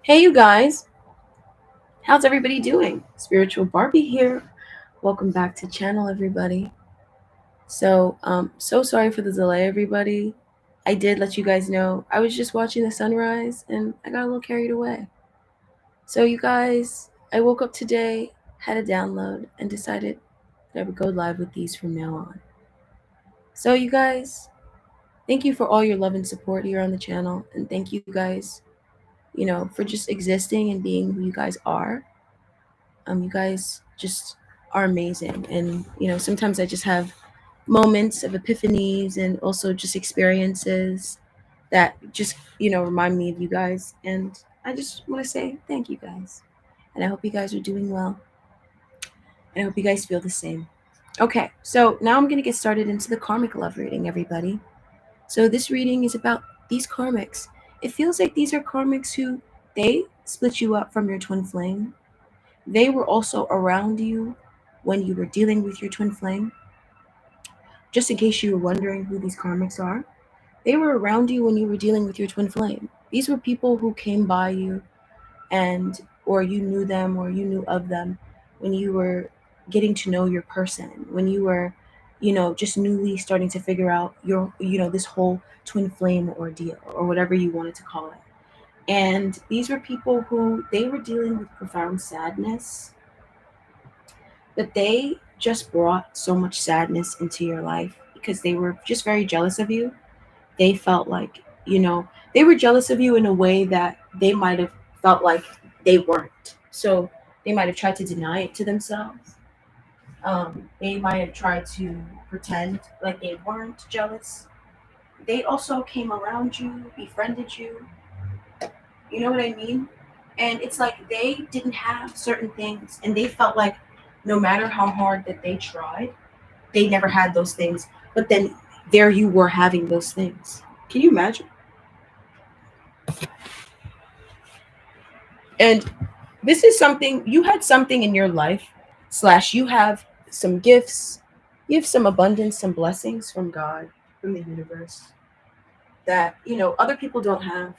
Hey, you guys, how's everybody doing? Spiritual Barbie here. Welcome back to channel, everybody. So sorry for the delay, everybody. I did let you guys know I was just watching the sunrise and I got a little carried away. So, you guys, I woke up today, had a download, and decided that I would go live with these from now on. So, you guys, thank you for all your love and support here on the channel, and thank you guys, for just existing and being who you guys are. You guys just are amazing. And, sometimes I just have moments of epiphanies and also just experiences that just, remind me of you guys. And I just want to say thank you guys. And I hope you guys are doing well. And I hope you guys feel the same. Okay, so now I'm going to get started into the karmic love reading, everybody. So this reading is about these karmics. It feels like these are karmics who they split you up from your twin flame. They were also around you when you were dealing with your twin flame. Just in case you were wondering who these karmics are, they were around you when you were dealing with your twin flame. These were people who came by you and or you knew them or you knew of them when you were getting to know your person, when you were, just newly starting to figure out your, this whole twin flame ordeal or whatever you wanted to call it. And these were people who they were dealing with profound sadness, but they just brought so much sadness into your life because they were just very jealous of you. They felt like, they were jealous of you in a way that they might have felt like they weren't. So they might have tried to deny it to themselves. They might have tried to pretend like they weren't jealous. They also came around you, befriended you. You know what I mean? And it's like they didn't have certain things and they felt like no matter how hard that they tried, they never had those things. But then there you were having those things. Can you imagine? And this is something you had something in your life, slash, you have some gifts, you have some abundance, some blessings from God, from the universe that, other people don't have,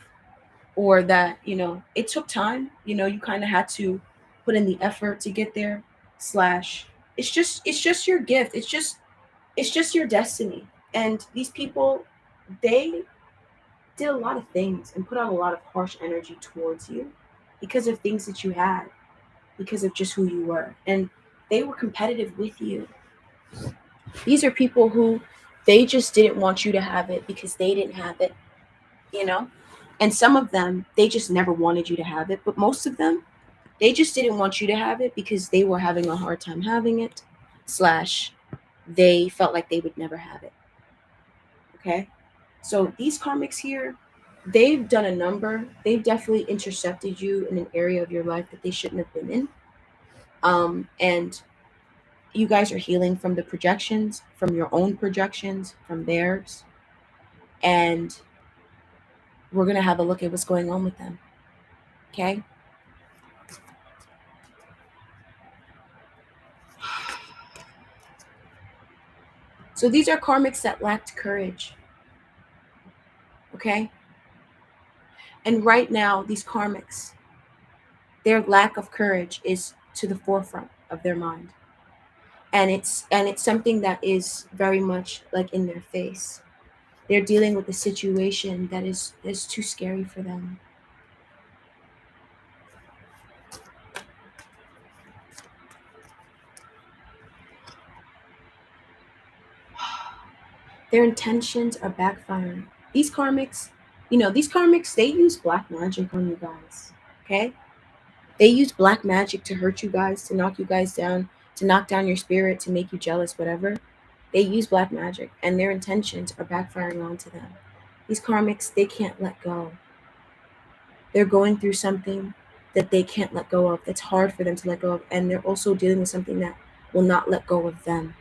or that, it took time, you kind of had to put in the effort to get there, slash, it's just your gift. It's just your destiny. And these people, they did a lot of things and put out a lot of harsh energy towards you because of things that you had, because of just who you were. And they were competitive with you. These are people who they just didn't want you to have it because they didn't have it, you know? And some of them, they just never wanted you to have it. But most of them, they just didn't want you to have it because they were having a hard time having it, slash, they felt like they would never have it. Okay? So these karmics here, they've done a number. They've definitely intercepted you in an area of your life that they shouldn't have been in. And you guys are healing from the projections, from your own projections, from theirs. And we're going to have a look at what's going on with them. Okay? So these are karmics that lacked courage. Okay? And right now, these karmics, their lack of courage is to the forefront of their mind. And it's something that is very much like in their face. They're dealing with a situation that is too scary for them. Their intentions are backfiring. These karmics, they use black magic on you guys. Okay? They use black magic to hurt you guys, to knock you guys down, to knock down your spirit, to make you jealous, whatever. They use black magic, and their intentions are backfiring onto them. These karmics, they can't let go. They're going through something that they can't let go of, that's hard for them to let go of, and they're also dealing with something that will not let go of them.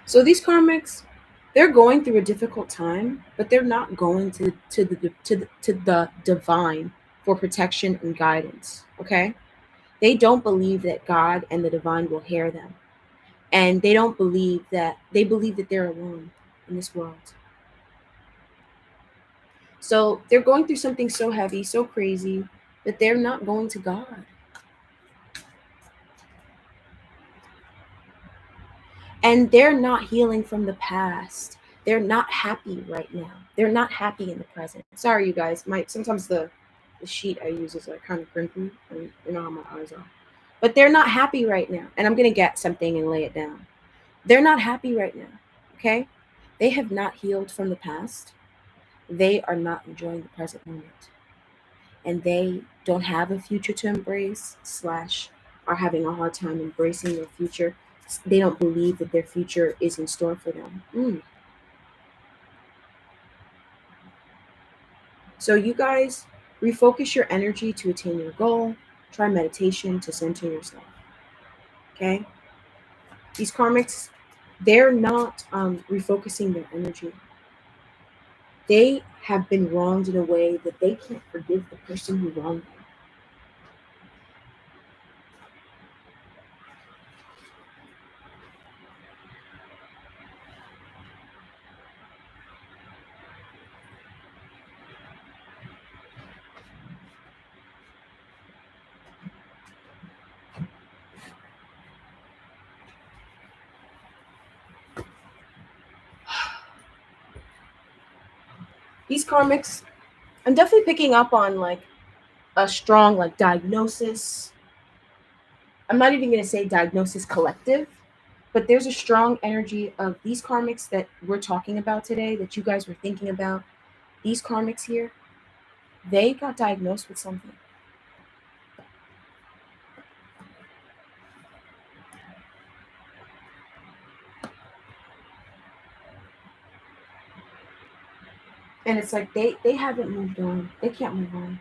So these karmics, They're going through a difficult time, but they're not going to the divine for protection and guidance. Okay, they don't believe that God and the divine will hear them, and they believe that they're alone in this world. So they're going through something so heavy, so crazy, that they're not going to God. And they're not healing from the past. They're not happy right now. They're not happy in the present. Sorry, you guys. Sometimes the sheet I use is like kind of crinkly, and you know how my eyes are. But they're not happy right now. And I'm gonna get something and lay it down. They're not happy right now. Okay? They have not healed from the past. They are not enjoying the present moment. And they don't have a future to embrace, slash are having a hard time embracing their future. They don't believe that their future is in store for them. So you guys refocus your energy to attain your goal. Try meditation to center yourself. Okay? These karmics, they're not refocusing their energy. They have been wronged in a way that they can't forgive the person who wronged them. These karmics, I'm definitely picking up on like a strong like diagnosis. I'm not even going to say diagnosis collective, but there's a strong energy of these karmics that we're talking about today, that you guys were thinking about. These karmics here, they got diagnosed with something. And it's like they haven't moved on. They can't move on.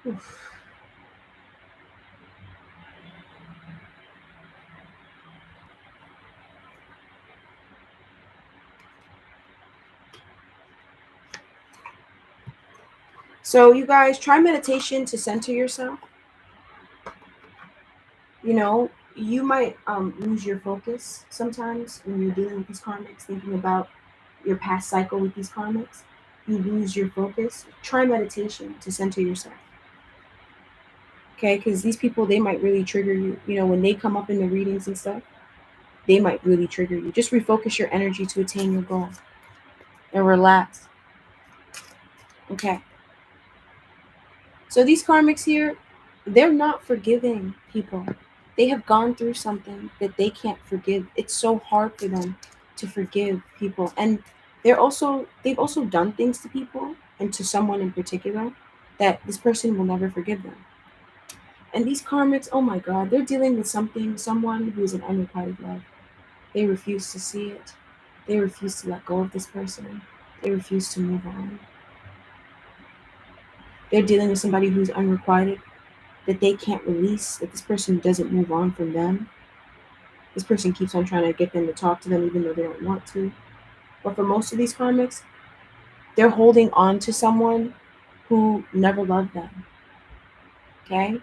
Oof. So you guys try meditation to center yourself. You know, you might lose your focus sometimes when you're dealing with these karmics, thinking about your past cycle with these karmics. You lose your focus. Try meditation to center yourself. Okay, because these people, they might really trigger you. You know, when they come up in the readings and stuff, they might really trigger you. Just refocus your energy to attain your goal and relax. Okay. So these karmics here, they're not forgiving people. They have gone through something that they can't forgive. It's so hard for them to forgive people. And they've also done things to people and to someone in particular that this person will never forgive them. And these karmics, oh my God, they're dealing with someone who is in unrequited love. They refuse to see it. They refuse to let go of this person. They refuse to move on. They're dealing with somebody who's unrequited, that they can't release, that this person doesn't move on from them. This person keeps on trying to get them to talk to them even though they don't want to. But for most of these karmics, they're holding on to someone who never loved them. Okay?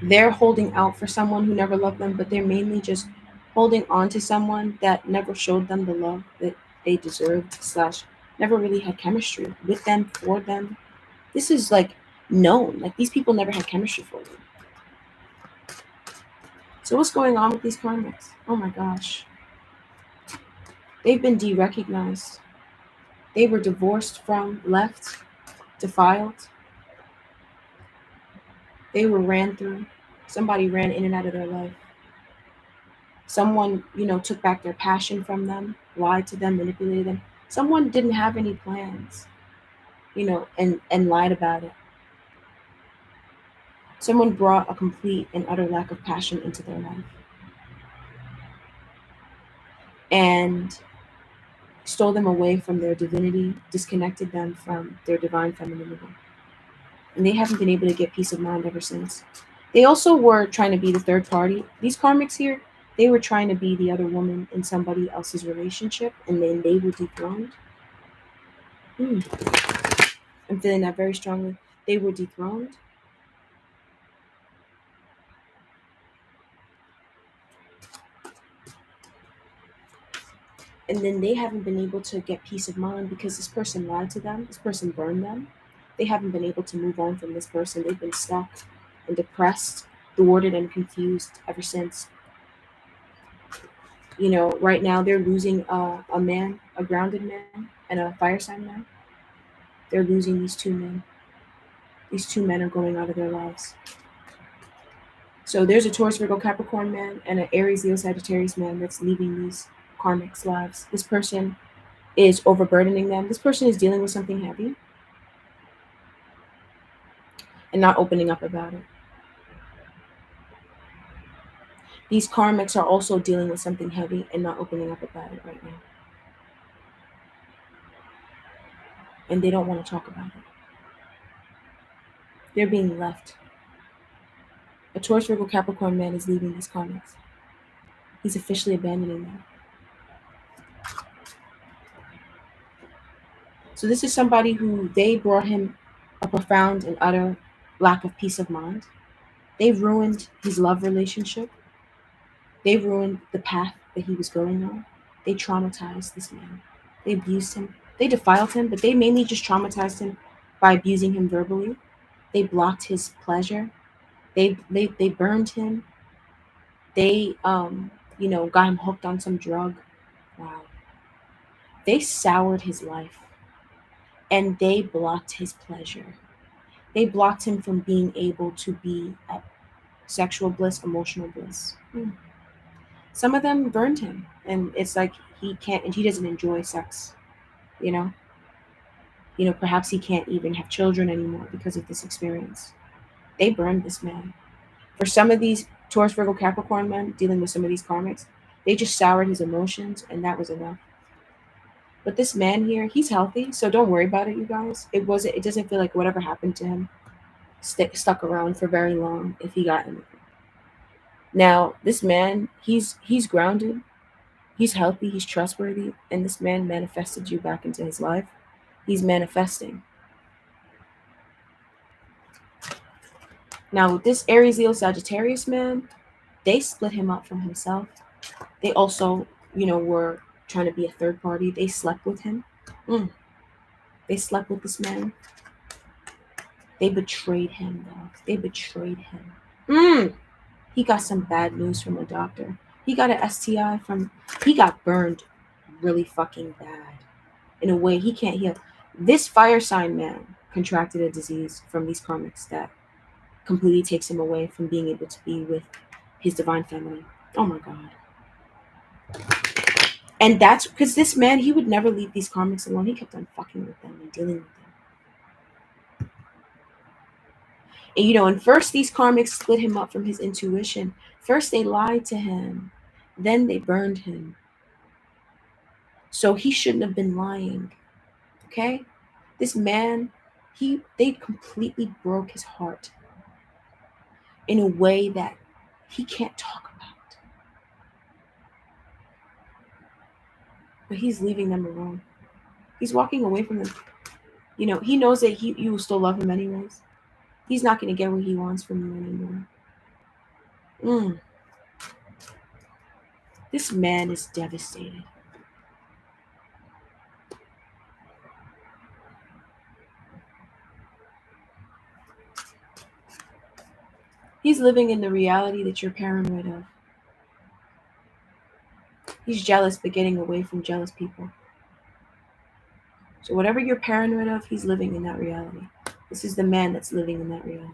They're holding out for someone who never loved them, but they're mainly just holding on to someone that never showed them the love that they deserved, slash never really had chemistry with them, for them. This is like known. Like these people never had chemistry for them. So what's going on with these karmics? Oh my gosh. They've been de-recognized. They were divorced from, left, defiled. They were ran through. Somebody ran in and out of their life. Someone, took back their passion from them, lied to them, manipulated them. Someone didn't have any plans, and lied about it. Someone brought a complete and utter lack of passion into their life and stole them away from their divinity, disconnected them from their divine femininity. And they haven't been able to get peace of mind ever since. They also were trying to be the third party. These karmics here, They were trying to be the other woman in somebody else's relationship, and then they were dethroned. I'm feeling that very strongly. They were dethroned. And then they haven't been able to get peace of mind because this person lied to them. This person burned them. They haven't been able to move on from this person. They've been stuck and depressed, thwarted, and confused ever since. Right now they're losing a man, a grounded man, and a fire sign man. They're losing these two men. These two men are going out of their lives. So there's a Taurus, Virgo, Capricorn man and an Aries, Leo, Sagittarius man that's leaving these karmics' lives. This person is overburdening them. This person is dealing with something heavy and not opening up about it. These karmics are also dealing with something heavy and not opening up about it right now. And they don't want to talk about it. They're being left. A Taurus, Virgo, Capricorn man is leaving these karmics. He's officially abandoning them. So this is somebody who they brought him a profound and utter lack of peace of mind. They ruined his love relationship. They ruined the path that he was going on. They traumatized this man. They abused him. They defiled him, but they mainly just traumatized him by abusing him verbally. They blocked his pleasure. They burned him. They got him hooked on some drug. Wow. They soured his life. And they blocked his pleasure. They blocked him from being able to be at sexual bliss, emotional bliss. Some of them burned him, and it's like he can't, and he doesn't enjoy sex. Perhaps he can't even have children anymore because of this experience. They burned this man. For some of these Taurus, Virgo, Capricorn men dealing with some of these karmics, they just soured his emotions, and that was enough. But this man here, he's healthy, so don't worry about it, you guys. It doesn't feel like whatever happened to him stuck around for very long if he got anything. Now, this man, he's grounded, he's healthy, he's trustworthy, and this man manifested you back into his life. He's manifesting. Now, with this Aries, Leo, Sagittarius man, they split him up from himself. They also, were trying to be a third party. They slept with him. They slept with this man. They betrayed him, though. They betrayed him. He got some bad news from a doctor. He got an STI he got burned really fucking bad. In a way he can't heal. This fire sign man contracted a disease from these karmics that completely takes him away from being able to be with his divine feminine. Oh my God. And that's because this man, he would never leave these karmics alone. He kept on fucking with them and dealing with them. And first these karmics split him up from his intuition. First they lied to him. Then they burned him. So he shouldn't have been lying. Okay? This man, they completely broke his heart in a way that he can't talk about. But he's leaving them alone. He's walking away from them. He knows that you will still love him anyways. He's not going to get what he wants from you anymore. This man is devastated. He's living in the reality that you're paranoid of. He's jealous but getting away from jealous people. So whatever you're paranoid of, he's living in that reality. This is the man that's living in that reality.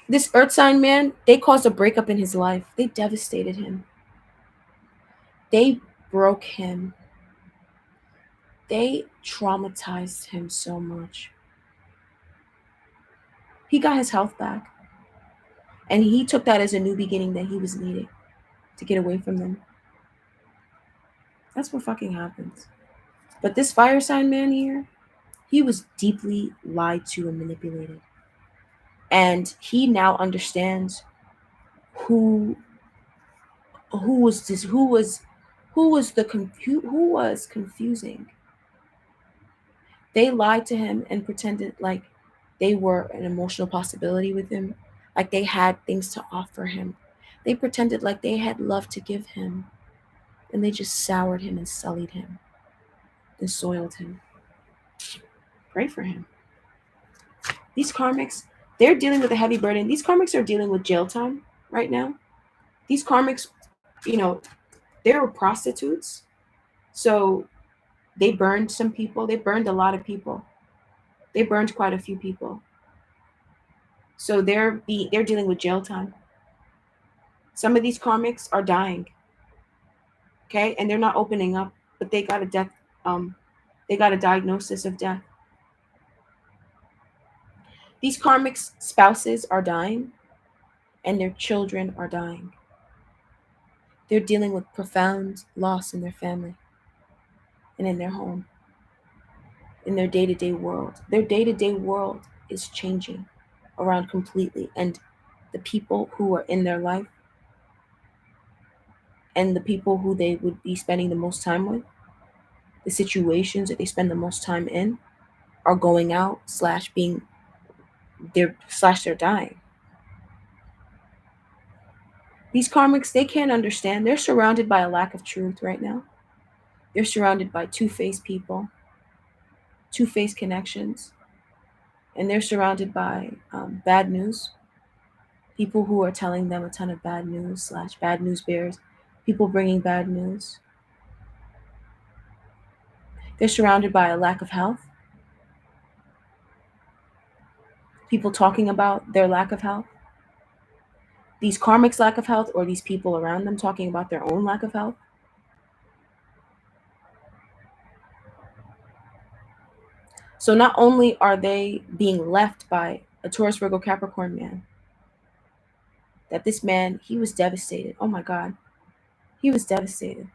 This earth sign man, they caused a breakup in his life. They devastated him. They broke him. They traumatized him so much. He got his health back. And he took that as a new beginning that he was needing to get away from them. That's what fucking happens. But this fire sign man here, he was deeply lied to and manipulated. And he now understands who who was this who was who was confusing. They lied to him and pretended like they were an emotional possibility with him, like they had things to offer him. They pretended like they had love to give him, and they just soured him and sullied him and soiled him. Pray for him. These karmics, they're dealing with a heavy burden. These karmics are dealing with jail time right now. These karmics, they were prostitutes. So they burned some people. They burned a lot of people. They burned quite a few people. So they're dealing with jail time. Some of these karmics are dying. Okay, and they're not opening up, but they got a death. They got a diagnosis of death. These karmics' spouses are dying, and their children are dying. They're dealing with profound loss in their family and in their home, in their day-to-day world. Their day-to-day world is changing around completely, and the people who are in their life and the people who they would be spending the most time with, the situations that they spend the most time in, are going out slash being they're dying. These karmics, they can't understand. They're surrounded by a lack of truth right now. They're surrounded by two-faced people, two-faced connections, and they're surrounded by bad news. People who are telling them a ton of bad news slash bad news bears. People bringing bad news. They're surrounded by a lack of health. People talking about their lack of health. These karmics' lack of health, or these people around them talking about their own lack of health. So not only are they being left by a Taurus, Virgo, Capricorn man, that this man, he was devastated. Oh my God. He was devastated.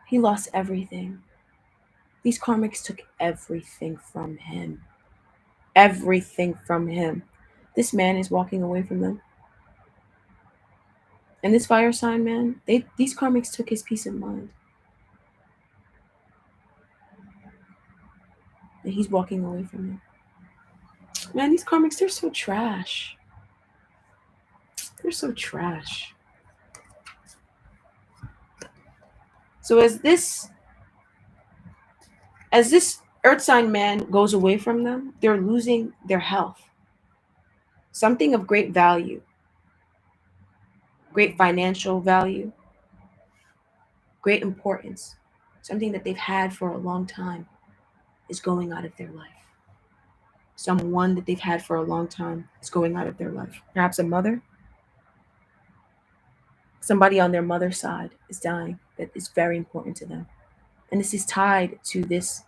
He lost everything. These karmics took everything from him. Everything from him. This man is walking away from them. And this fire sign man, these karmics took his peace of mind. And he's walking away from them. Man, these karmics, they're so trash. They're so trash. So as this earth sign man goes away from them, they're losing their health. Something of great value, great financial value, great importance, something that they've had for a long time is going out of their life. Someone that they've had for a long time is going out of their life. Perhaps a mother. Somebody on their mother's side is dying that is very important to them. And this is tied to this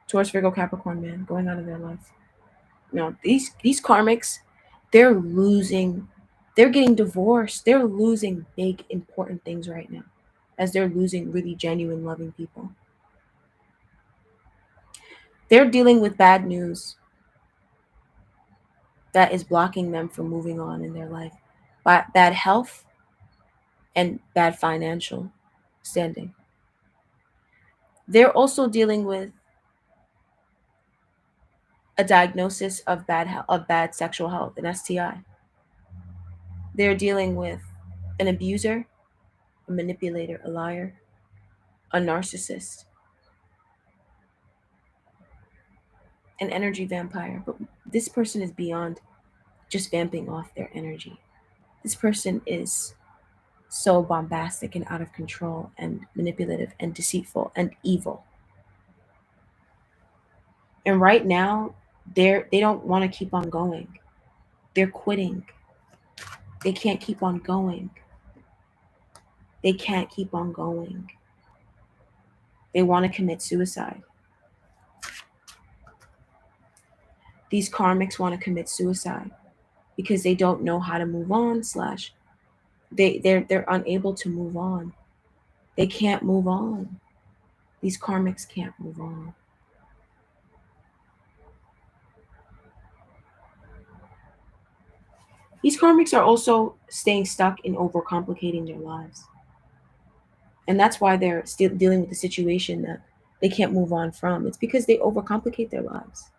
Taurus, Virgo, Capricorn man going out of their life. These karmics, they're getting divorced. They're losing big, important things right now as they're losing really genuine, loving people. They're dealing with bad news that is blocking them from moving on in their life. Bad health and bad financial standing. They're also dealing with a diagnosis of bad sexual health, an STI. They're dealing with an abuser, a manipulator, a liar, a narcissist, an energy vampire. But this person is beyond just vamping off their energy. This person is so bombastic and out of control and manipulative and deceitful and evil. And right now, they don't want to keep on going. They're quitting. They can't keep on going. They can't keep on going. They want to commit suicide. These karmics want to commit suicide because they don't know how to move on, slash they're unable to move on. They can't move on. These karmics can't move on. These karmics are also staying stuck in overcomplicating their lives. And that's why they're still dealing with the situation that they can't move on from. It's because they overcomplicate their lives.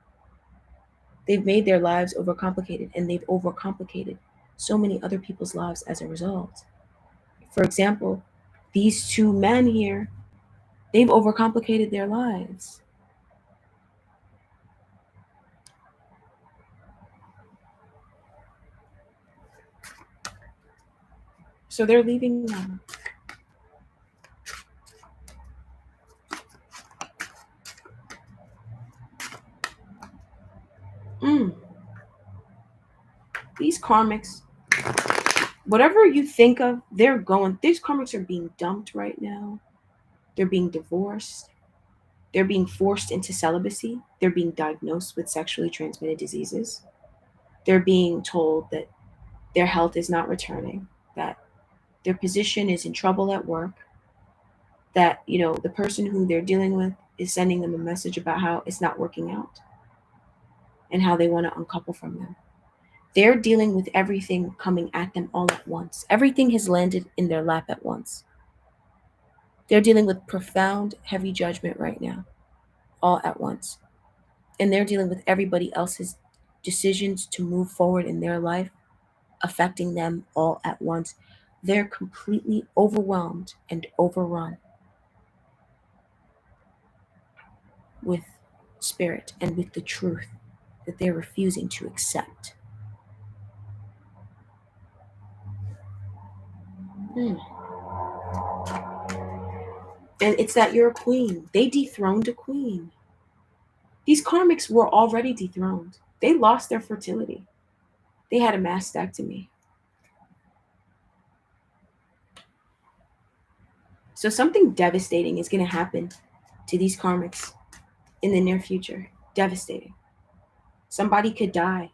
They've made their lives overcomplicated, and they've overcomplicated so many other people's lives as a result. For example, these two men here, they've overcomplicated their lives. So they're leaving them. Mm. These karmics, whatever you think of, they're going. These karmics are being dumped right now. They're being divorced. They're being forced into celibacy. They're being diagnosed with sexually transmitted diseases. They're being told that their health is not returning, that their position is in trouble at work, that, the person who they're dealing with is sending them a message about how it's not working out and how they want to uncouple from them. They're dealing with everything coming at them all at once. Everything has landed in their lap at once. They're dealing with profound, heavy judgment right now, all at once. And they're dealing with everybody else's decisions to move forward in their life affecting them all at once. They're completely overwhelmed and overrun with spirit and with the truth that they're refusing to accept. Hmm. And it's that you're a queen. They dethroned a queen. These karmics were already dethroned. They lost their fertility. They had a mastectomy. So something devastating is going to happen to these karmics in the near future. Devastating. Somebody could die.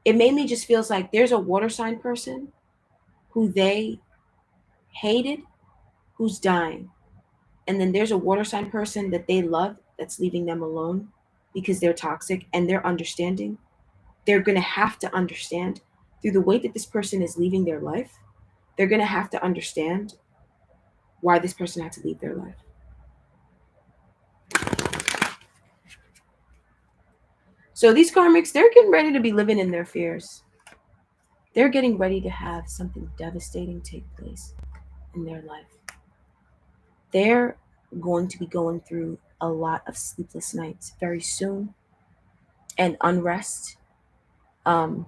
It mainly just feels like there's a water sign person who they hated who's dying. And then there's a water sign person that they love that's leaving them alone because they're toxic and they're understanding. They're going to have to understand through the way that this person is leaving their life. They're going to have to understand why this person had to leave their life. So these karmics, they're getting ready to be living in their fears. They're getting ready to have something devastating take place in their life. They're going to be going through a lot of sleepless nights very soon and unrest. Um,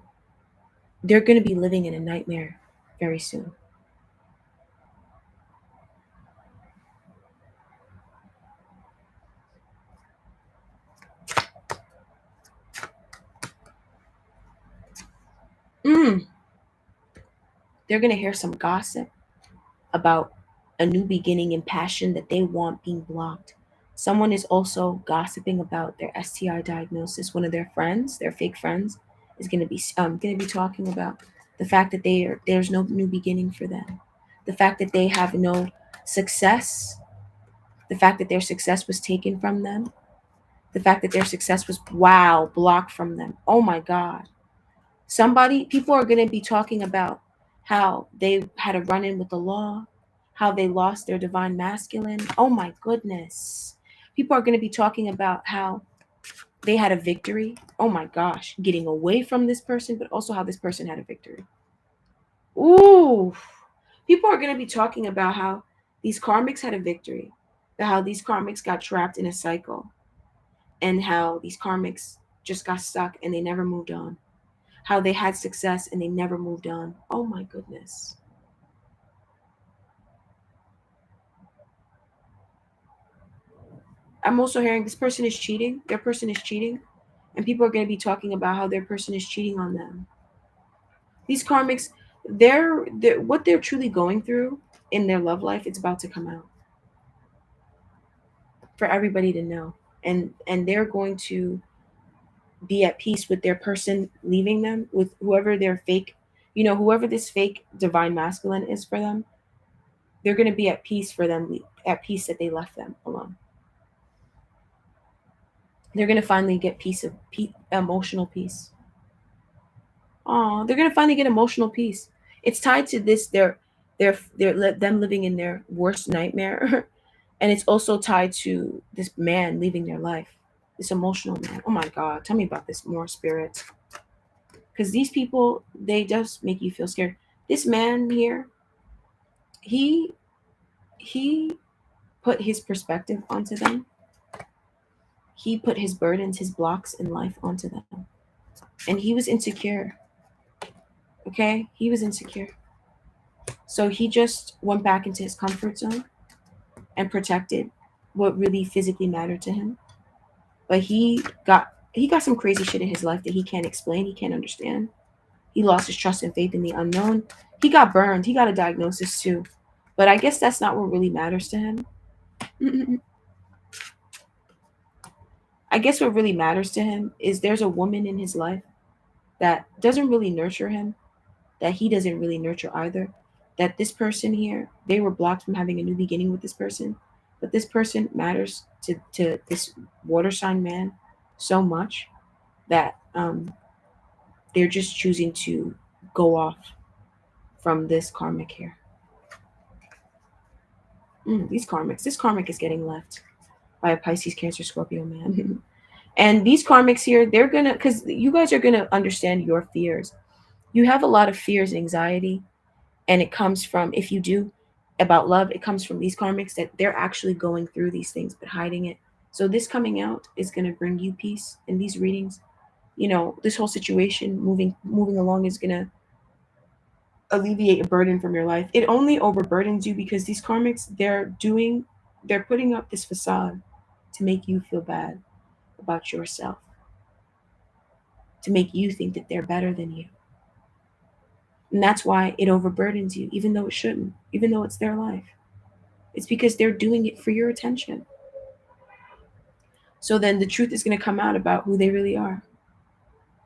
they're going to be living in a nightmare very soon. Mm. They're going to hear some gossip about a new beginning and passion that they want being blocked. Someone is also gossiping about their STI diagnosis. One of their friends, their fake friends, is going to be talking about the fact that there's no new beginning for them, the fact that they have no success, the fact that their success was taken from them, the fact that their success was blocked from them. Oh my God. People are going to be talking about how they had a run in with the law, how they lost their divine masculine. Oh my goodness. People are going to be talking about how they had a victory. Oh my gosh, getting away from this person, but also how this person had a victory. Ooh. People are going to be talking about how these karmics had a victory, how these karmics got trapped in a cycle, and how these karmics just got stuck and they never moved on. How they had success and they never moved on. Oh my goodness. I'm also hearing this person is cheating. Their person is cheating. And people are going to be talking about how their person is cheating on them. These karmics, they're what they're truly going through in their love life, it's about to come out for everybody to know. And they're going to be at peace with their person leaving them, with whoever their fake, whoever this fake divine masculine is for them. They're going to be at peace for them, at peace that they left them alone. They're going to finally get emotional peace. Oh, they're gonna finally get emotional peace. It's tied to this them living in their worst nightmare, and it's also tied to this man leaving their life, this emotional man. Oh my God, tell me about this more, spirit. Because these people, they just make you feel scared. This man here, he he put his perspective onto them. He put his burdens, his blocks in life onto them, and he was insecure. Okay, he was insecure. So he just went back into his comfort zone and protected what really physically mattered to him. But he got some crazy shit in his life that he can't explain, he can't understand. He lost his trust and faith in the unknown. He got burned. He got a diagnosis too. But I guess that's not what really matters to him. I guess what really matters to him is there's a woman in his life that doesn't really nurture him, that he doesn't really nurture either. That this person here, they were blocked from having a new beginning with this person. But this person matters to this water sign man so much that they're just choosing to go off from this karmic here. This karmic is getting left by a Pisces, Cancer, Scorpio man. And these karmics here, they're gonna, because you guys are gonna understand your fears. You have a lot of fears, anxiety, and it comes from, if you do, about love, it comes from these karmics that they're actually going through these things but hiding it. So this coming out is going to bring you peace in these readings. This whole situation moving along is going to alleviate a burden from your life. It only overburdens you because these karmics, they're putting up this facade to make you feel bad about yourself, to make you think that they're better than you. And that's why it overburdens you, even though it shouldn't, even though it's their life. It's because they're doing it for your attention. So then the truth is going to come out about who they really are.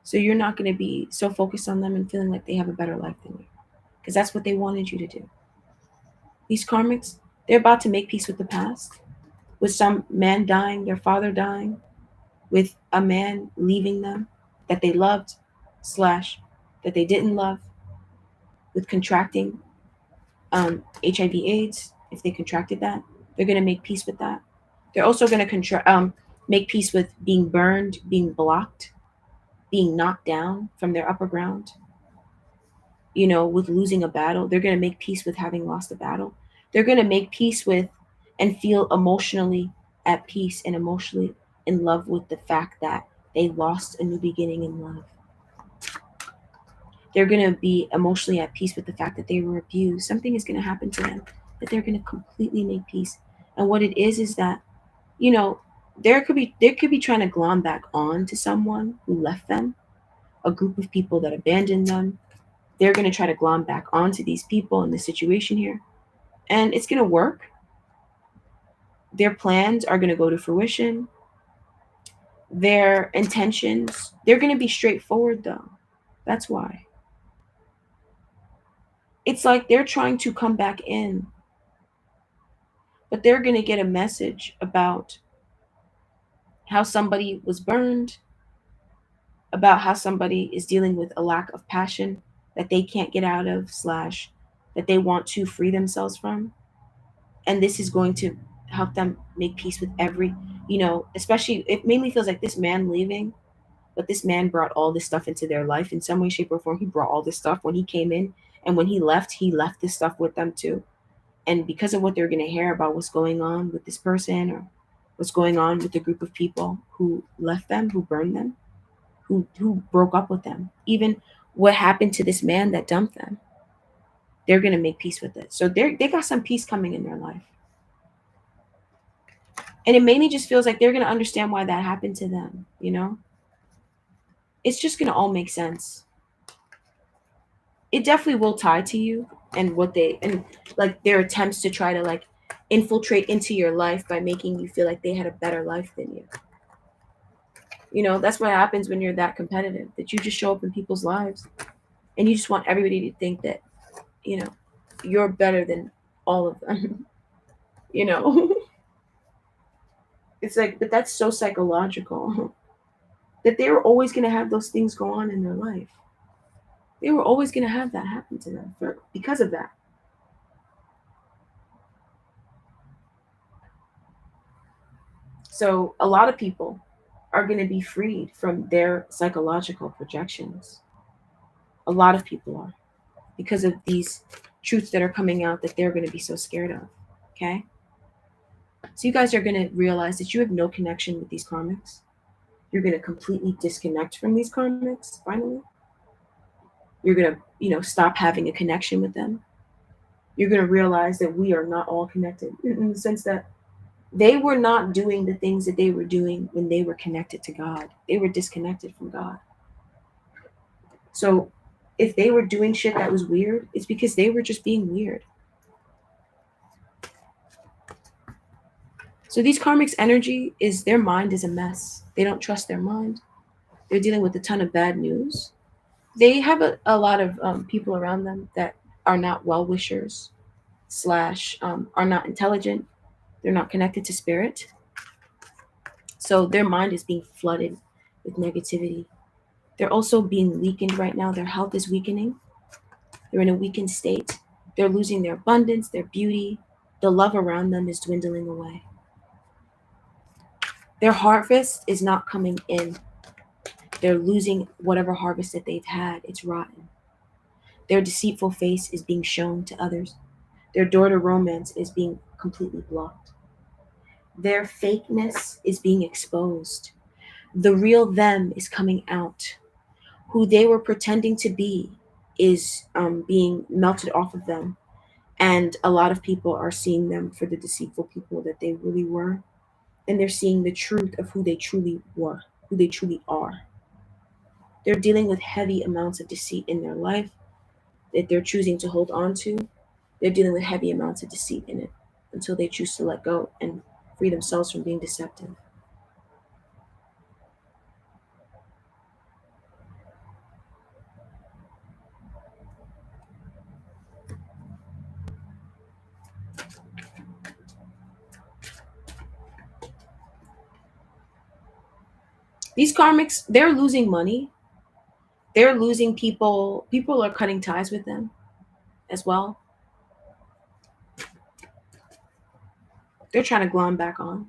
So you're not going to be so focused on them and feeling like they have a better life than you, because that's what they wanted you to do. These karmics, they're about to make peace with the past, with some man dying, their father dying, with a man leaving them that they loved / that they didn't love, with contracting HIV/AIDS. If they contracted that, they're going to make peace with that. They're also going to make peace with being burned, being blocked, being knocked down from their upper ground. With losing a battle, they're going to make peace with having lost a battle. They're going to make peace with and feel emotionally at peace and emotionally in love with the fact that they lost a new beginning in love. They're going to be emotionally at peace with the fact that they were abused. Something is going to happen to them that they're going to completely make peace. And what it is that, they could be trying to glom back on to someone who left them, a group of people that abandoned them. They're going to try to glom back onto these people in this situation here. And it's going to work. Their plans are going to go to fruition. Their intentions, they're going to be straightforward though. That's why. It's like they're trying to come back in, but they're going to get a message about how somebody was burned, about how somebody is dealing with a lack of passion that they can't get out of / that they want to free themselves from. And this is going to help them make peace with especially, it mainly feels like this man leaving, but this man brought all this stuff into their life in some way, shape, or form. He brought all this stuff when he came in, and when he left this stuff with them too. And because of what they're going to hear about what's going on with this person, or what's going on with the group of people who left them, who burned them, who broke up with them, even what happened to this man that dumped them, they're going to make peace with it. So they got some peace coming in their life. And it mainly just feels like they're going to understand why that happened to them, It's just going to all make sense. It definitely will tie to you and like their attempts to try to like infiltrate into your life by making you feel like they had a better life than you. That's what happens when you're that competitive, that you just show up in people's lives and you just want everybody to think that, you're better than all of them. It's like, but that's so psychological that they're always going to have those things go on in their life. They were always going to have that happen to them because of that. So a lot of people are going to be freed from their psychological projections. A lot of people are, because of these truths that are coming out that they're going to be so scared of. Okay? So you guys are going to realize that you have no connection with these karmics. You're going to completely disconnect from these karmics finally. You're going to, stop having a connection with them. You're going to realize that we are not all connected, in the sense that they were not doing the things that they were doing when they were connected to God. They were disconnected from God. So if they were doing shit that was weird, it's because they were just being weird. So these karmics energy is, their mind is a mess. They don't trust their mind. They're dealing with a ton of bad news. They have a lot of people around them that are not well-wishers / are not intelligent. They're not connected to spirit. So their mind is being flooded with negativity. They're also being weakened right now. Their health is weakening. They're in a weakened state. They're losing their abundance, their beauty. The love around them is dwindling away. Their harvest is not coming in. They're losing whatever harvest that they've had. It's rotten. Their deceitful face is being shown to others. Their door to romance is being completely blocked. Their fakeness is being exposed. The real them is coming out. Who they were pretending to be is being melted off of them. And a lot of people are seeing them for the deceitful people that they really were. And they're seeing the truth of who they truly were, who they truly are. They're dealing with heavy amounts of deceit in their life that they're choosing to hold on to. They're dealing with heavy amounts of deceit in it until they choose to let go and free themselves from being deceptive. These karmics, they're losing money. They're losing people. People are cutting ties with them as well. They're trying to glom back on.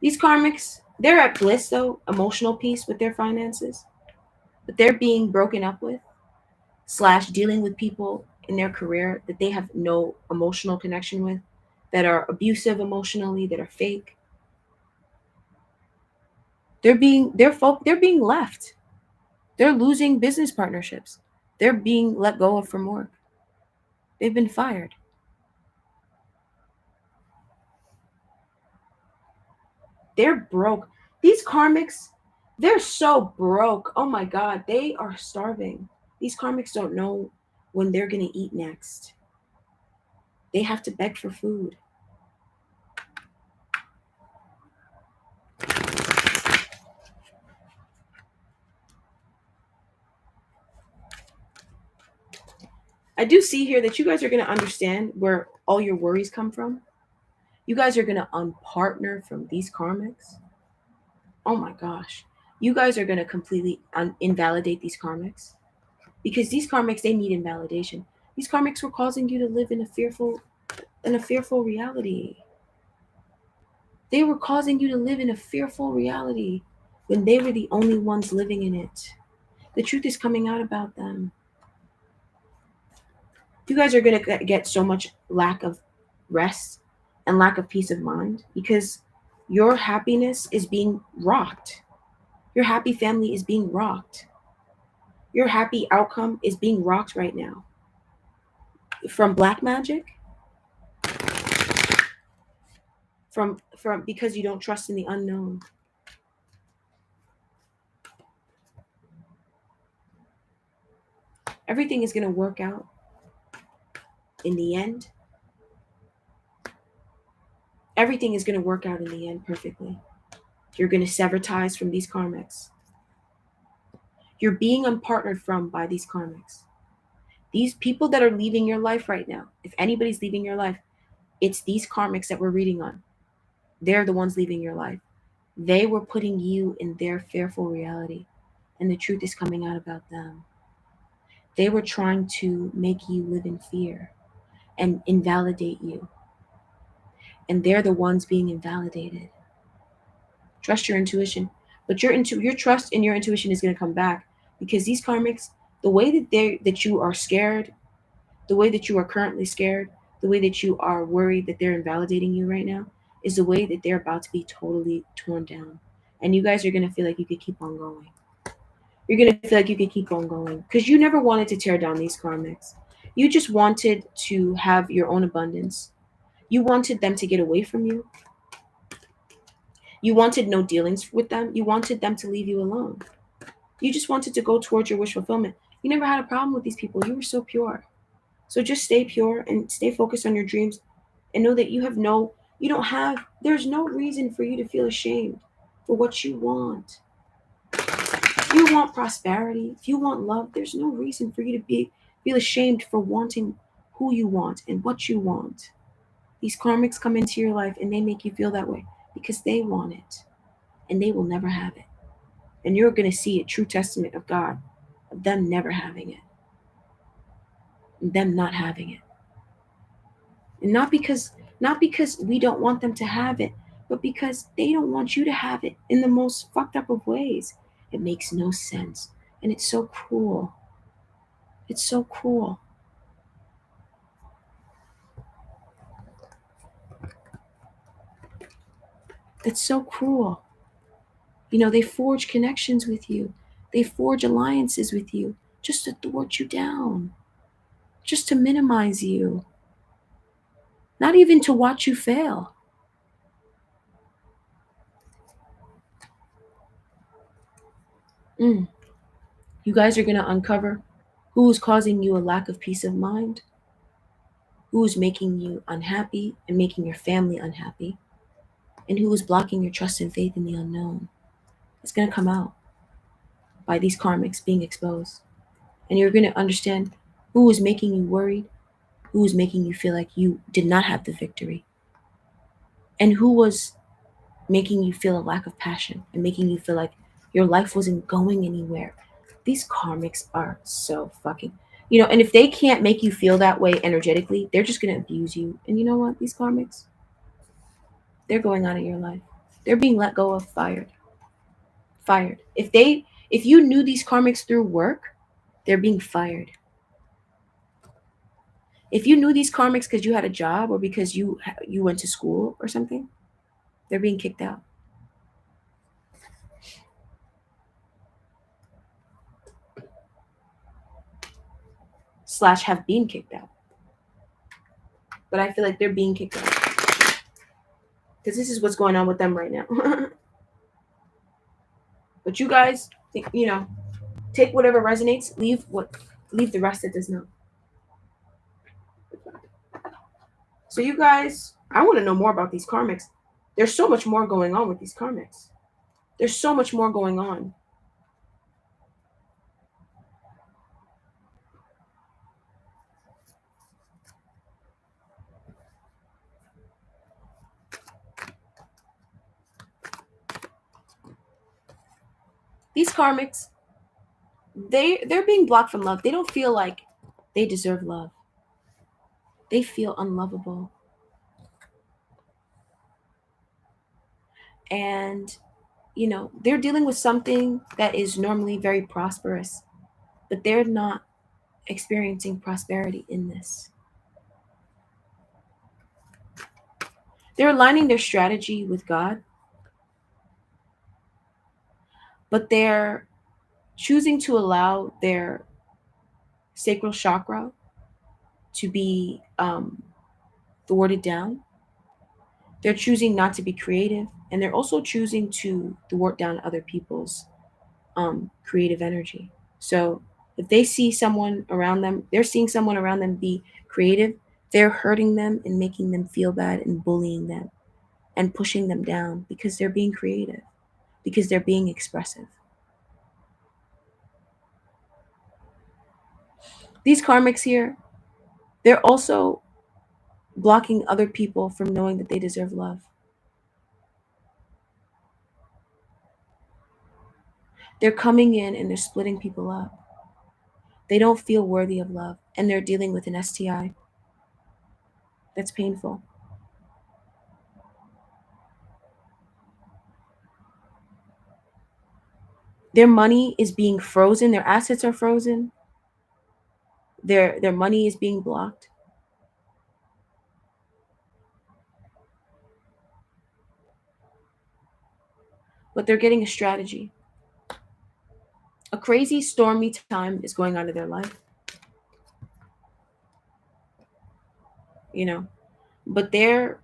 These karmics, they're at bliss though, emotional peace with their finances, but they're being broken up with / dealing with people in their career that they have no emotional connection with, that are abusive emotionally, that are fake. They're being left. They're losing business partnerships. They're being let go of from work. They've been fired. They're broke. These karmics, they're so broke. Oh my God, they are starving. These karmics don't know when they're going to eat next. They have to beg for food. I do see here that you guys are going to understand where all your worries come from. You guys are going to unpartner from these karmics. Oh my gosh. You guys are going to completely invalidate these karmics, because these karmics, they need invalidation. These karmics were causing you to live in a fearful reality. They were causing you to live in a fearful reality when they were the only ones living in it. The truth is coming out about them. You guys are going to get so much lack of rest and lack of peace of mind because your happiness is being rocked. Your happy family is being rocked. Your happy outcome is being rocked right now. From black magic, from because you don't trust in the unknown. Everything is going to work out in the end. Everything is going to work out in the end perfectly. You're going to sever ties from these karmics. You're being unpartnered from by these karmics. These people that are leaving your life right now, if anybody's leaving your life, it's these karmics that we're reading on. They're the ones leaving your life. They were putting you in their fearful reality, and the truth is coming out about them. They were trying to make you live in fear and invalidate you. And they're the ones being invalidated. Trust your intuition. But your trust in your intuition is going to come back, because these karmics, the way that you are scared, the way that you are currently scared, the way that you are worried that they're invalidating you right now, is the way that they're about to be totally torn down. And you guys are going to feel like you could keep on going. You're going to feel like you could keep on going, because you never wanted to tear down these karmics. You just wanted to have your own abundance. You wanted them to get away from you. You wanted no dealings with them. You wanted them to leave you alone. You just wanted to go towards your wish fulfillment. You never had a problem with these people. You were so pure. So just stay pure and stay focused on your dreams, and know that there's no reason for you to feel ashamed for what you want. If you want prosperity, if you want love, there's no reason for you to feel ashamed for wanting who you want and what you want. These karmics come into your life and they make you feel that way because they want it and they will never have it. And you're going to see a true testament of God, of them never having it, and them not having it. And not because we don't want them to have it, but because they don't want you to have it in the most fucked up of ways. It makes no sense. And it's so cruel. It's so cruel. It's so cruel. They forge connections with you. They forge alliances with you just to thwart you down, just to minimize you, not even to watch you fail. Mm. You guys are going to uncover who's causing you a lack of peace of mind, who's making you unhappy and making your family unhappy, and who is blocking your trust and faith in the unknown. It's going to come out by these karmics being exposed. And you're going to understand who is making you worried, who is making you feel like you did not have the victory, and who was making you feel a lack of passion and making you feel like your life wasn't going anywhere. These karmics are so fucking, and if they can't make you feel that way energetically, they're just going to abuse you. And you know what? These karmics, they're going out of your life. They're being let go of, fired. Fired. If you knew these karmics through work, they're being fired. If you knew these karmics because you had a job or because you went to school or something, they're being kicked out. Slash have been kicked out. But I feel like they're being kicked out, because this is what's going on with them right now. But you guys, take whatever resonates, leave the rest that does not. So you guys, I want to know more about these karmics. There's so much more going on with these karmics. There's so much more going on. These karmics, they're being blocked from love. They don't feel like they deserve love. They feel unlovable. And they're dealing with something that is normally very prosperous, but they're not experiencing prosperity in this. They're aligning their strategy with God, but they're choosing to allow their sacral chakra to be thwarted down. They're choosing not to be creative, and they're also choosing to thwart down other people's creative energy. So if they see someone around them, they're seeing someone around them be creative, they're hurting them and making them feel bad and bullying them and pushing them down because they're being creative, because they're being expressive. These karmics here, they're also blocking other people from knowing that they deserve love. They're coming in and they're splitting people up. They don't feel worthy of love, and they're dealing with an STI. That's painful. Their money is being frozen, their assets are frozen, their money is being blocked. But they're getting a strategy. A crazy stormy time is going on in their life, you know. But they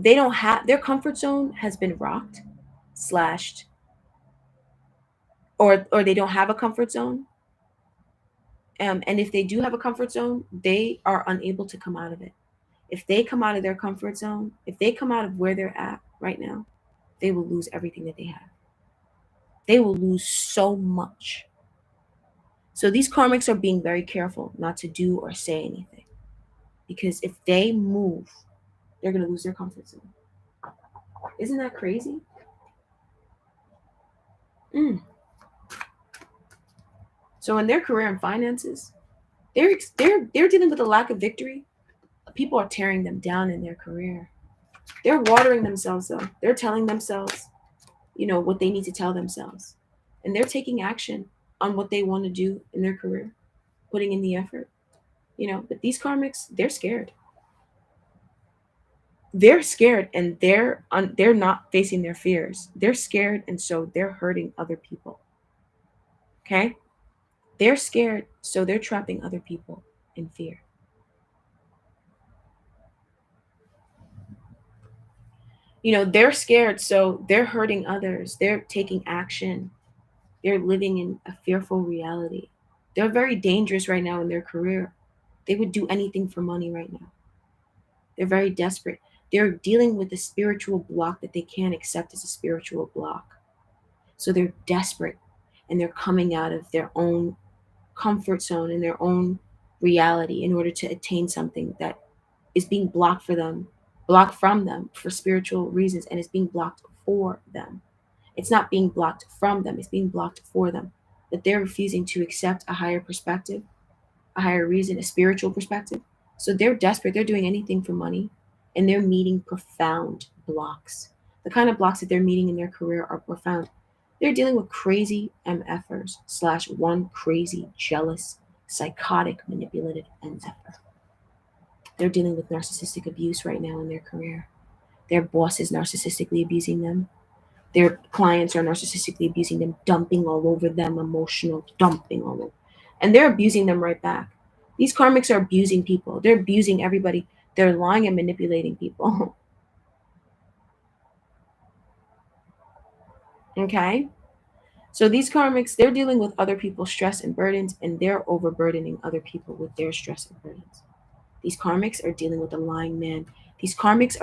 don't have, their comfort zone has been rocked, slashed, or they don't have a comfort zone. And if they do have a comfort zone, they are unable to come out of it. If they come out of their comfort zone, if they come out of where they're at right now, they will lose everything that they have. They will lose so much. So these karmics are being very careful not to do or say anything, because if they move, they're going to lose their comfort zone. Isn't that crazy? Mm. So in their career and finances, they're dealing with a lack of victory. People are tearing them down in their career. They're watering themselves though. They're telling themselves, what they need to tell themselves. And they're taking action on what they want to do in their career, putting in the effort. But these karmics, they're scared. They're scared, and they're not facing their fears. They're scared, and so they're hurting other people. Okay? They're scared, so they're trapping other people in fear. They're scared, so they're hurting others. They're taking action. They're living in a fearful reality. They're very dangerous right now in their career. They would do anything for money right now. They're very desperate. They're dealing with a spiritual block that they can't accept as a spiritual block. So they're desperate, and they're coming out of their own comfort zone and their own reality in order to attain something that is being blocked from them for spiritual reasons, and it's being blocked for them. It's not being blocked from them, it's being blocked for them. That they're refusing to accept a higher perspective, a higher reason, a spiritual perspective. So they're desperate, they're doing anything for money, and they're meeting profound blocks. The kind of blocks that they're meeting in their career are profound. They're dealing with crazy MFers / one crazy, jealous, psychotic, manipulative MFer. They're dealing with narcissistic abuse right now in their career. Their boss is narcissistically abusing them. Their clients are narcissistically abusing them, dumping all over them, emotional dumping all over. And they're abusing them right back. These karmics are abusing people. They're abusing everybody. They're lying and manipulating people. Okay? So these karmics, they're dealing with other people's stress and burdens, and they're overburdening other people with their stress and burdens. These karmics are dealing with a lying man. These karmics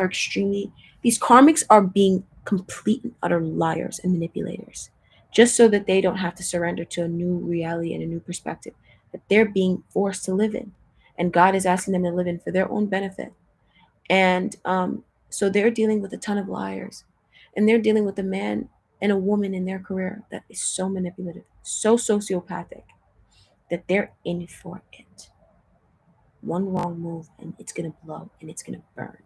are being complete and utter liars and manipulators, just so that they don't have to surrender to a new reality and a new perspective that they're being forced to live in. And God is asking them to live in for their own benefit. And so they're dealing with a ton of liars. And they're dealing with a man and a woman in their career that is so manipulative, so sociopathic, that they're in for it. One wrong move and it's going to blow and it's going to burn.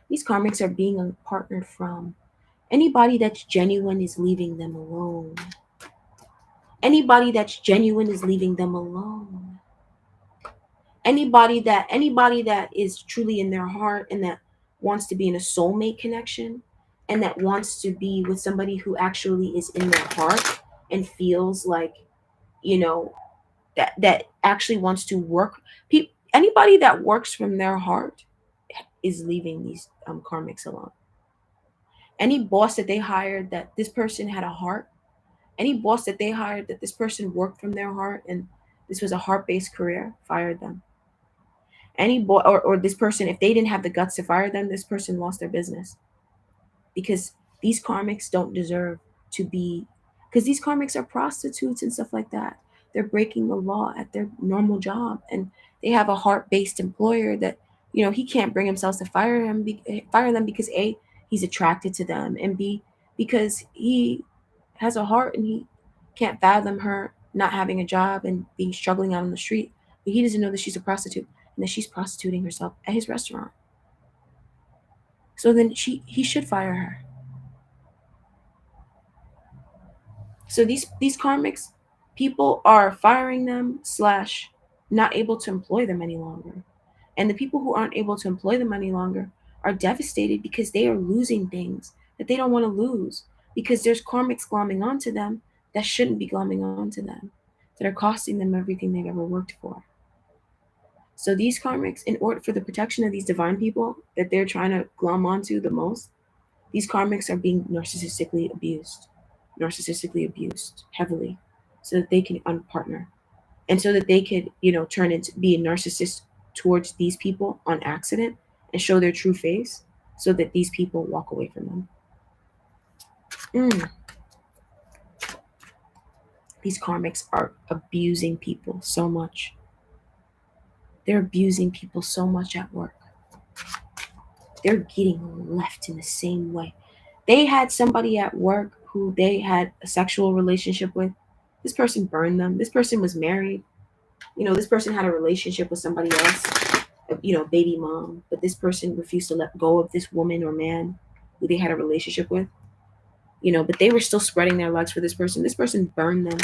These karmics are being partnered from. Anybody that's genuine is leaving them alone. Anybody that's genuine is leaving them alone. Anybody that is truly in their heart and that wants to be in a soulmate connection and that wants to be with somebody who actually is in their heart and feels like, that actually wants to work. Anybody that works from their heart is leaving these karmics alone. Any boss that they hired that this person had a heart, any boss that they hired that this person worked from their heart and this was a heart-based career, fired them. Any boy or this person, if they didn't have the guts to fire them, this person lost their business. Because these karmics don't deserve to be, because these karmics are prostitutes and stuff like that. They're breaking the law at their normal job, and they have a heart-based employer that he can't bring himself to fire them because A, he's attracted to them, and B, because he has a heart and he can't fathom her not having a job and being struggling out on the street, but he doesn't know that she's a prostitute and that she's prostituting herself at his restaurant. So then he should fire her. So these karmics, people are firing them / not able to employ them any longer. And the people who aren't able to employ them any longer are devastated because they are losing things that they don't want to lose, because there's karmics glomming onto them that shouldn't be glomming onto them, that are costing them everything they've ever worked for. So these karmics, in order for the protection of these divine people that they're trying to glom onto the most, these karmics are being narcissistically abused heavily, so that they can unpartner, and so that they could, turn into be a narcissist towards these people on accident and show their true face, so that these people walk away from them. These karmics are abusing people so much. They're abusing people so much at work. They're getting left in the same way. They had somebody at work who they had a sexual relationship with. This person burned them. This person was married. This person had a relationship with somebody else, baby mom. But this person refused to let go of this woman or man who they had a relationship with. But they were still spreading their legs for this person. This person burned them.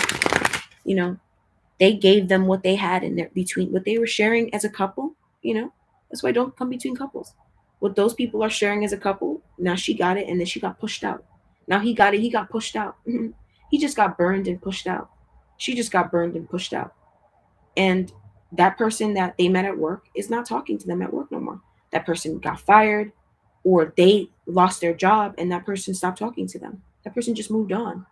They gave them what they had in their between what they were sharing as a couple. That's why don't come between couples. What those people are sharing as a couple, now she got it, and then she got pushed out. Now he got it, he got pushed out. He just got burned and pushed out. She just got burned and pushed out. And that person that they met at work is not talking to them at work no more. That person got fired, or they lost their job and that person stopped talking to them. That person just moved on.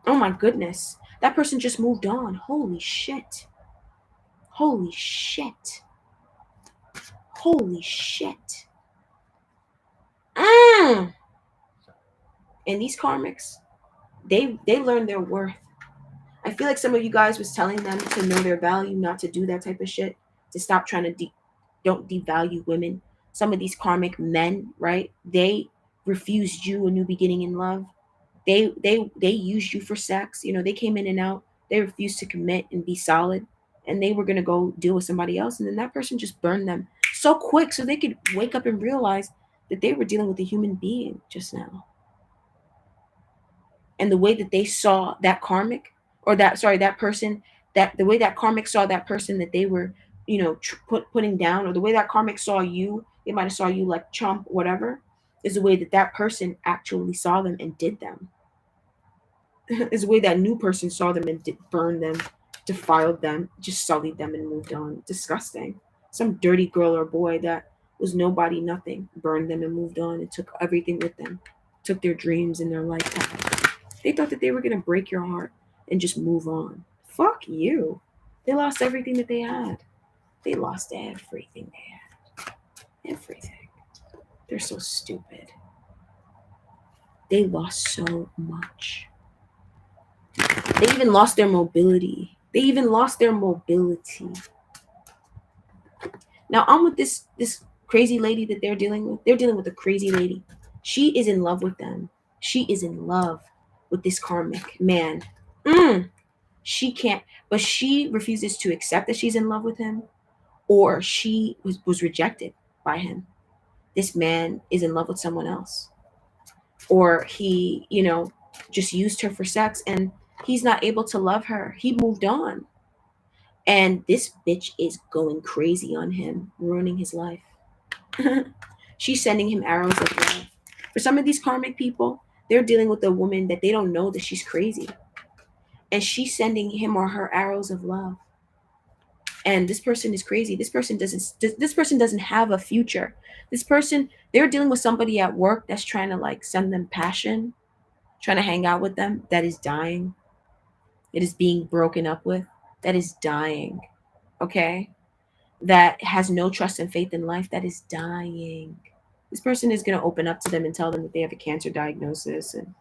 Oh my goodness. That person just moved on. Holy shit. Holy shit. Holy shit. And these karmics, they learn their worth. I feel like some of you guys was telling them to know their value, not to do that type of shit, to stop trying to don't devalue women. Some of these karmic men, right? They refused you a new beginning in love. They used you for sex. They came in and out. They refused to commit and be solid, and they were gonna go deal with somebody else, and then that person just burned them so quick so they could wake up and realize that they were dealing with a human being just now. And the way that they saw that karmic, or that person, that the way that karmic saw that person that they were, putting down, or the way that karmic saw you, they might have saw you like chump, whatever, is the way that that person actually saw them and did them. Is the way that new person saw them and burned them, defiled them, just sullied them and moved on. Disgusting. Some dirty girl or boy that was nobody, nothing, burned them and moved on and took everything with them, took their dreams and their life path. They thought that they were going to break your heart and just move on. Fuck you. They lost everything that they had. They lost everything they had. Everything. They're so stupid. They lost so much. They even lost their mobility. Now I'm with this crazy lady that they're dealing with. They're dealing with a crazy lady. She is in love with them. She is in love with this karmic man. She can't, but she refuses to accept that she's in love with him, or she was rejected by him. This man is in love with someone else, or he, just used her for sex, and he's not able to love her. He moved on. And this bitch is going crazy on him, ruining his life. She's sending him arrows of love. For some of these karmic people, they're dealing with a woman that they don't know that she's crazy. And she's sending him or her arrows of love. And this person is crazy. This person doesn't have a future. This person, they're dealing with somebody at work that's trying to like send them passion, trying to hang out with them, that is dying. It is being broken up with, that is dying. Okay? That has no trust and faith in life, that is dying. This person is going to open up to them and tell them that they have a cancer diagnosis and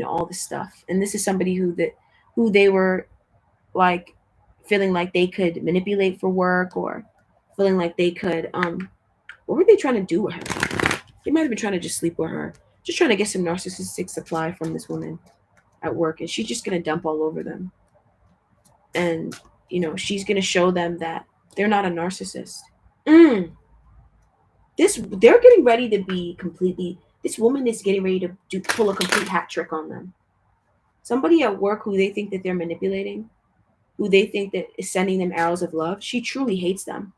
all this stuff. And this is somebody who they were like feeling like they could manipulate for work, or feeling like they could what were they trying to do with her? They might have been trying to just sleep with her, just trying to get some narcissistic supply from this woman. at work, and she's just going to dump all over them. And, she's going to show them that they're not a narcissist. Mm. They're getting ready to be completely, this woman is getting ready to pull a complete hat trick on them. Somebody at work who they think that they're manipulating, who they think that is sending them arrows of love, she truly hates them.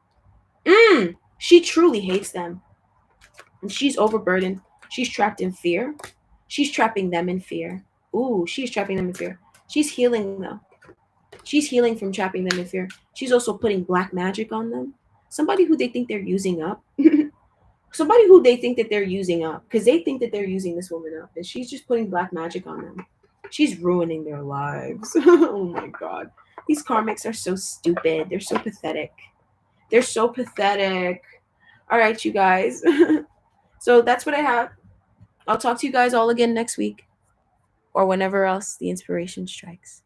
She truly hates them. And she's overburdened. She's trapped in fear. She's trapping them in fear. Ooh, she's trapping them in fear. She's healing though. She's healing from trapping them in fear. She's also putting black magic on them. Somebody who they think they're using up. Somebody who they think that they're using up, because they think that they're using this woman up, and she's just putting black magic on them. She's ruining their lives. Oh my god. These karmics are so stupid. They're so pathetic. They're so pathetic. All right, you guys. So that's what I have. I'll talk to you guys all again next week, or whenever else the inspiration strikes.